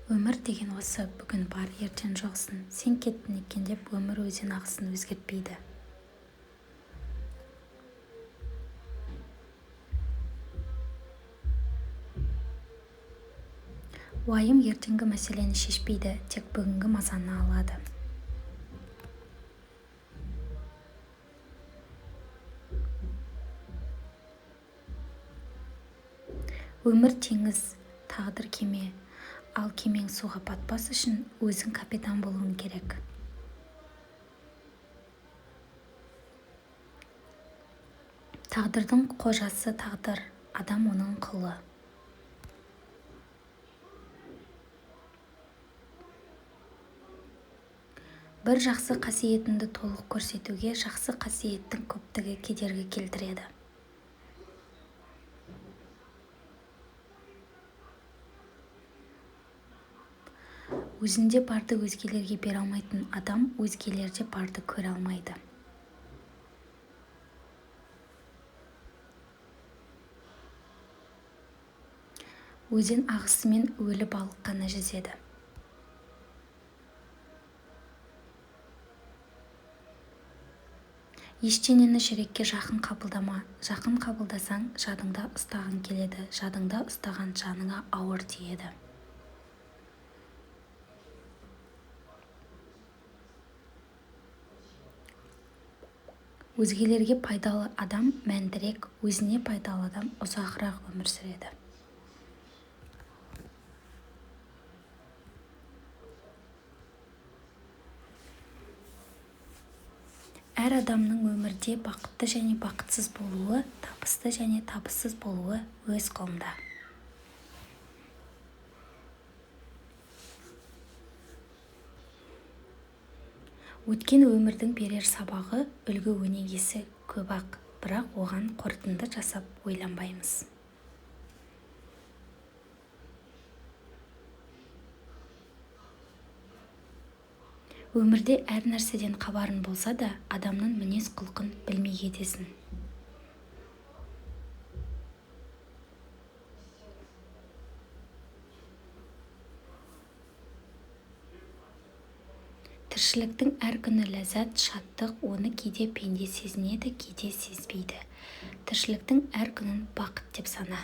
Өмір деген осы, бүгін бар, ертең жоқсың. Сен кеттің екен деп өмір өзен ағысын өзгертпейді. Уайым ертеңгі мәселені шешпейді, тек бүгінгі мазаны алады. Өмір теңіз, тағдыр кеме, ал кемең суға батпас үшін өзің капитан болуың керек. Тағдырдың қожасы тағдыр, адам оның құлы. Бір жақсы қасиетіңді толық көрсетуге жақсы қасиеттің көптігі кедергі келтіреді. Өзінде барды өзгелерге бере алмайтын адам өзгелерде барды көре алмайды. Өзен ағысымен өлі балық қана жүзеді. Ештеңені жүрекке жақын қабылдама. Жақын қабылдасаң, жадыңда ұстаған келеді. Жадыңда ұстаған жаныңа ауыр тиеді. Өзгелерге пайдалы адам мәндірек, өзіне пайдалы адам ұзағырақ өмір сүреді. Әр адамның өмірде бақытты және бақытсыз болуы, табысты және табыссыз болуы өз қолында. Өткен өмірдің берер сабағы, үлгі өнегесі көп-ақ, бірақ оған қорытынды жасап ойланбаймыз. Өмірде әр нәрседен хабарын болса да, адамның мінез құлқын білмей кетесің. Тіршіліктің әр күні ләззат, шаттық, оны кейде пенде сезінеді, кейде сезбейді. Тіршіліктің әр күнін бақыт деп сана.